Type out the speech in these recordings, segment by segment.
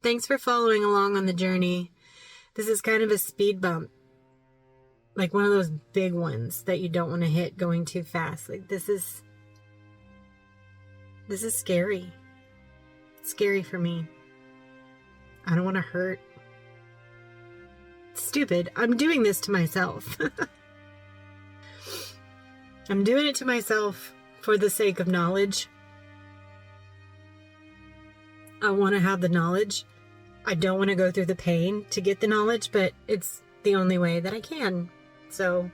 Thanks for following along on the journey. This is kind of a speed bump. Like one of those big ones that you don't want to hit going too fast. Like this is scary. It's scary for me. I don't want to hurt. It's stupid. I'm doing this to myself. I'm doing it to myself for the sake of knowledge. I want to have the knowledge. I don't want to go through the pain to get the knowledge, but it's the only way that I can. So,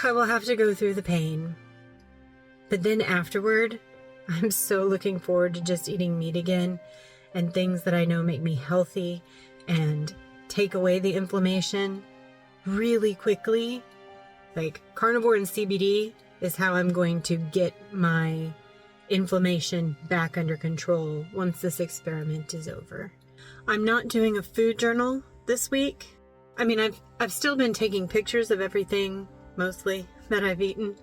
I will have to go through the pain. But then afterward, I'm so looking forward to just eating meat again and things that I know make me healthy and take away the inflammation really quickly. Like carnivore and CBD is how I'm going to get my inflammation back under control once this experiment is over. I'm not doing a food journal this week. I mean, I've still been taking pictures of everything, mostly, that I've eaten.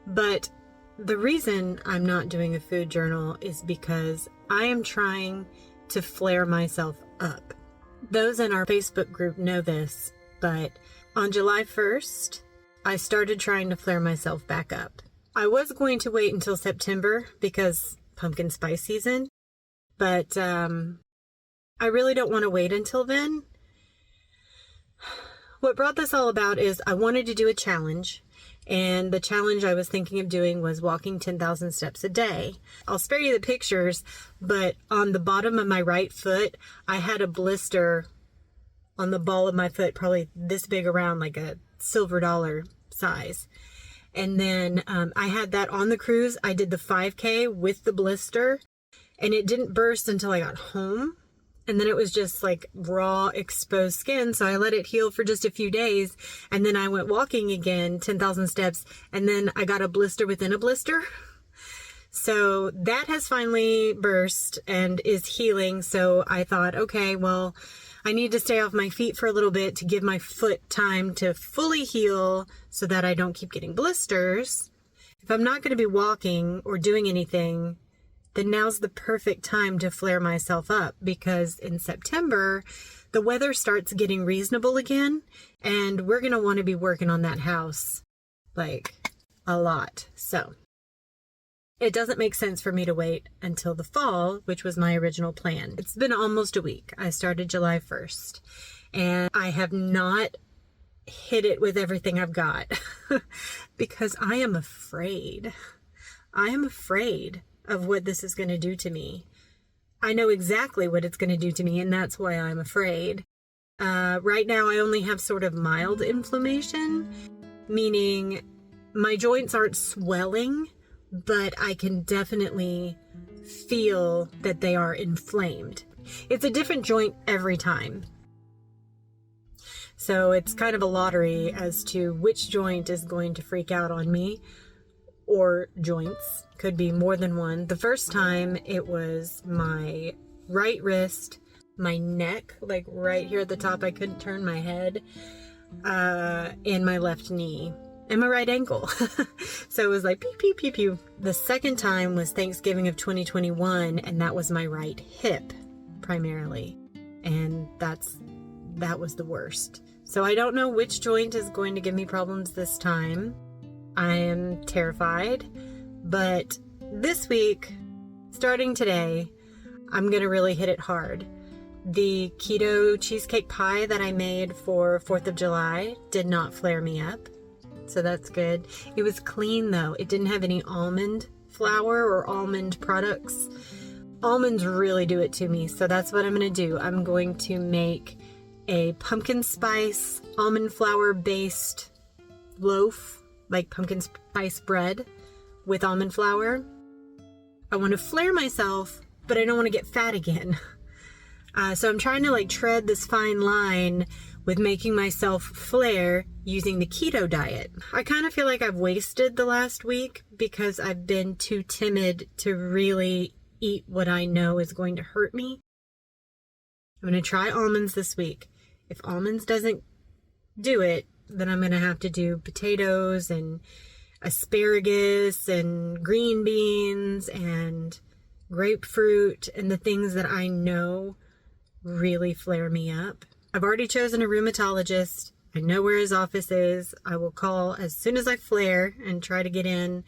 But the reason I'm not doing a food journal is because I am trying to flare myself up. Those in our Facebook group know this, but on July 1st, I started trying to flare myself back up. I was going to wait until September because pumpkin spice season, but I really don't want to wait until then. What brought this all about is I wanted to do a challenge, and the challenge I was thinking of doing was walking 10,000 steps a day. I'll spare you the pictures, but on the bottom of my right foot, I had a blister on the ball of my foot, probably this big around, like a silver dollar size. And then I had that on the cruise. I did the 5K with the blister, and it didn't burst until I got home. And then it was just like raw exposed skin. So I let it heal for just a few days. And then I went walking again, 10,000 steps. And then I got a blister within a blister. So that has finally burst and is healing. So I thought, okay, well, I need to stay off my feet for a little bit to give my foot time to fully heal so that I don't keep getting blisters. If I'm not going to be walking or doing anything, then now's the perfect time to flare myself up, because in September, the weather starts getting reasonable again, and we're going to want to be working on that house, like, a lot. So, it doesn't make sense for me to wait until the fall, which was my original plan. It's been almost a week. I started July 1st, and I have not hit it with everything I've got, because I am afraid. I am afraid of what this is going to do to me. I know exactly what it's going to do to me, and that's why I'm afraid. Right now, I only have sort of mild inflammation, meaning my joints aren't swelling, but I can definitely feel that they are inflamed. It's a different joint every time. So it's kind of a lottery as to which joint is going to freak out on me, or joints. Could be more than one. The first time it was my right wrist, my neck, like right here at the top, I couldn't turn my head, and my left knee, and my right ankle. So it was like pew, pew, pew, pew. The second time was Thanksgiving of 2021, and that was my right hip, primarily. And that was the worst. So I don't know which joint is going to give me problems this time. I am terrified. But this week, starting today, I'm going to really hit it hard. The keto cheesecake pie that I made for 4th of July did not flare me up. So that's good. It was clean though. It didn't have any almond flour or almond products. Almonds really do it to me. So that's what I'm going to do. I'm going to make a pumpkin spice almond flour based loaf, like pumpkin spice bread with almond flour. I want to flare myself, but I don't want to get fat again. So I'm trying to like tread this fine line with making myself flare using the keto diet. I kind of feel like I've wasted the last week because I've been too timid to really eat what I know is going to hurt me. I'm going to try almonds this week. If almonds doesn't do it, then I'm going to have to do potatoes and asparagus and green beans and grapefruit, and the things that I know really flare me up. I've already chosen a rheumatologist. I know where his office is. I will call as soon as I flare and try to get in.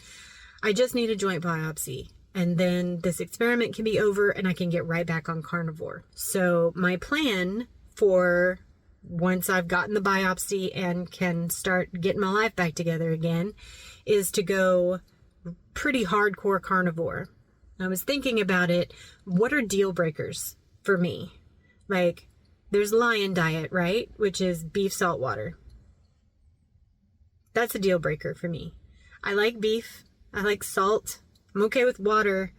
I just need a joint biopsy. And then this experiment can be over and I can get right back on carnivore. So my plan for once I've gotten the biopsy and can start getting my life back together again is to go pretty hardcore carnivore. I was thinking about it. What are deal breakers for me? Like, there's lion diet, right? Which is beef saltwater. That's a deal breaker for me. I like beef. I like salt. I'm okay with water,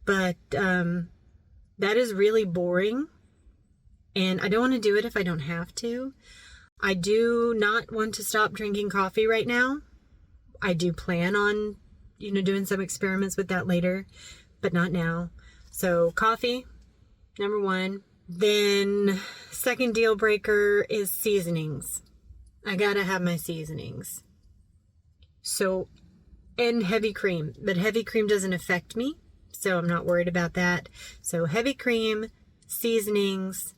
but that is really boring, and I don't want to do it if I don't have to. I do not want to stop drinking coffee right now. I do plan on, doing some experiments with that later, but not now. So coffee, number one. Then second deal breaker is seasonings. I gotta have my seasonings. So, and heavy cream, but heavy cream doesn't affect me, so I'm not worried about that. So heavy cream, seasonings,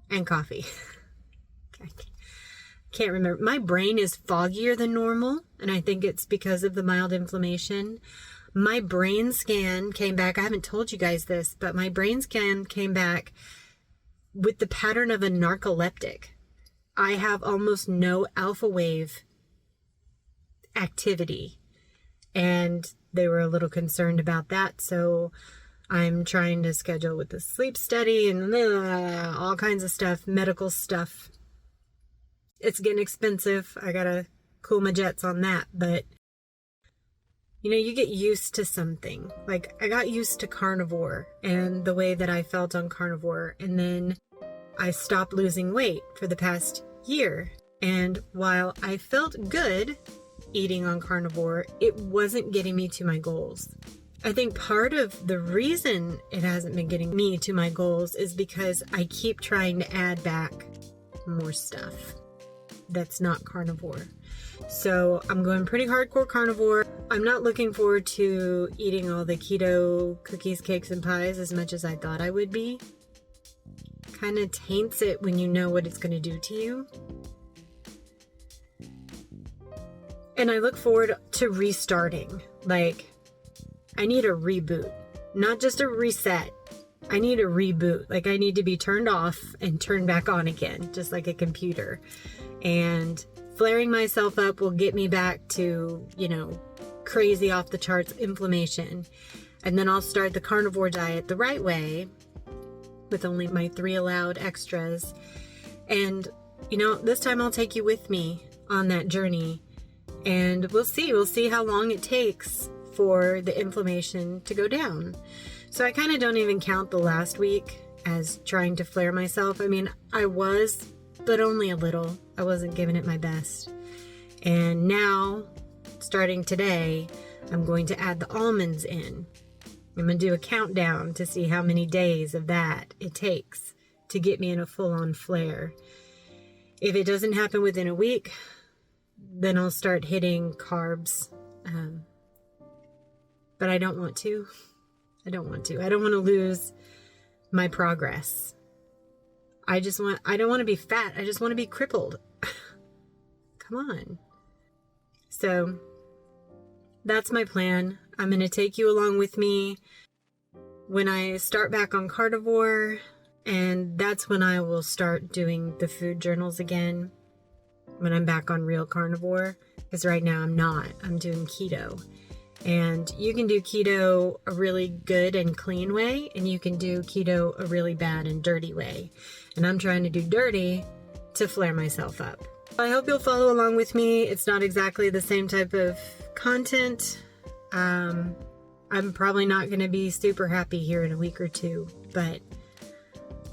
and coffee. I can't remember. My brain is foggier than normal, and I think it's because of the mild inflammation. My brain scan came back. I haven't told you guys this, but my brain scan came back with the pattern of a narcoleptic. I have almost no alpha wave activity, and they were a little concerned about that. So I'm trying to schedule with the sleep study and all kinds of stuff, medical stuff. It's getting expensive. I gotta cool my jets on that, but you get used to something. Like, I got used to carnivore and the way that I felt on carnivore. And then I stopped losing weight for the past year. And while I felt good eating on carnivore, it wasn't getting me to my goals. I think part of the reason it hasn't been getting me to my goals is because I keep trying to add back more stuff that's not carnivore. So I'm going pretty hardcore carnivore. I'm not looking forward to eating all the keto cookies, cakes, and pies as much as I thought I would be. Kind of taints it when you know what it's going to do to you. And I look forward to restarting. Like, I need a reboot, not just a reset. I need a reboot. Like, I need to be turned off and turned back on again, just like a computer. And flaring myself up will get me back to, crazy off the charts inflammation. And then I'll start the carnivore diet the right way with only my 3 allowed extras. And, this time I'll take you with me on that journey. And we'll see how long it takes for the inflammation to go down. So I kind of don't even count the last week as trying to flare myself. I mean, I was, but only a little. I wasn't giving it my best. And now, starting today, I'm going to add the almonds in. I'm going to do a countdown to see how many days of that it takes to get me in a full-on flare. If it doesn't happen within a week, then I'll start hitting carbs. But I don't want to. I don't want to lose my progress. I don't want to be fat. I just want to be crippled. Come on. So that's my plan. I'm going to take you along with me when I start back on carnivore, and that's when I will start doing the food journals again, when I'm back on real carnivore, because right now I'm not. I'm doing keto. And you can do keto a really good and clean way, and you can do keto a really bad and dirty way. And I'm trying to do dirty to flare myself up. I hope you'll follow along with me. It's not exactly the same type of content. I'm probably not going to be super happy here in a week or two, but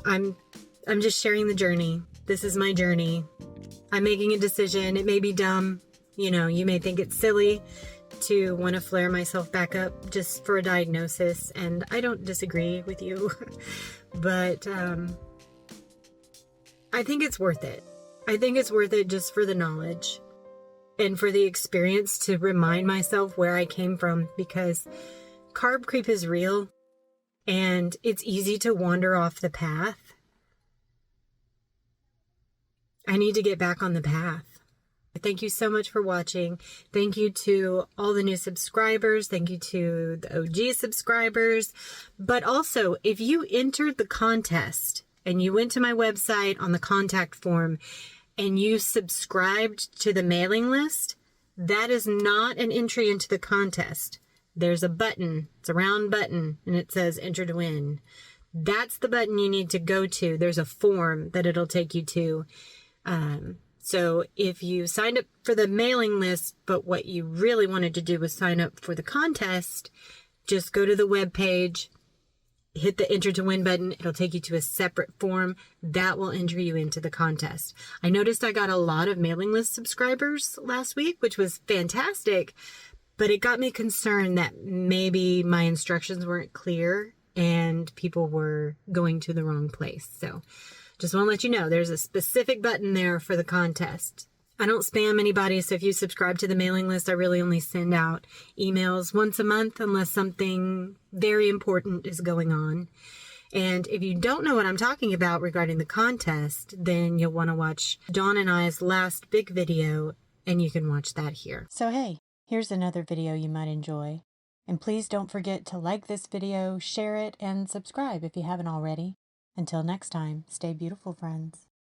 I'm just sharing the journey. This is my journey. I'm making a decision. It may be dumb. You may think it's silly to want to flare myself back up just for a diagnosis, and I don't disagree with you, but I think it's worth it. I think it's worth it just for the knowledge and for the experience to remind myself where I came from, because carb creep is real and it's easy to wander off the path. I need to get back on the path. Thank you so much for watching. Thank you to all the new subscribers. Thank you to the OG subscribers. But also, if you entered the contest and you went to my website on the contact form and you subscribed to the mailing list, that is not an entry into the contest. There's a button. It's a round button and it says enter to win. That's the button you need to go to. There's a form that it'll take you to. So if you signed up for the mailing list, but what you really wanted to do was sign up for the contest, just go to the web page, hit the enter to win button. It'll take you to a separate form that will enter you into the contest. I noticed I got a lot of mailing list subscribers last week, which was fantastic, but it got me concerned that maybe my instructions weren't clear and people were going to the wrong place. So just want to let you know, there's a specific button there for the contest. I don't spam anybody, so if you subscribe to the mailing list, I really only send out emails once a month unless something very important is going on. And if you don't know what I'm talking about regarding the contest, then you'll want to watch Dawn and I's last big video, and you can watch that here. So hey, here's another video you might enjoy. And please don't forget to like this video, share it, and subscribe if you haven't already. Until next time, stay beautiful, friends.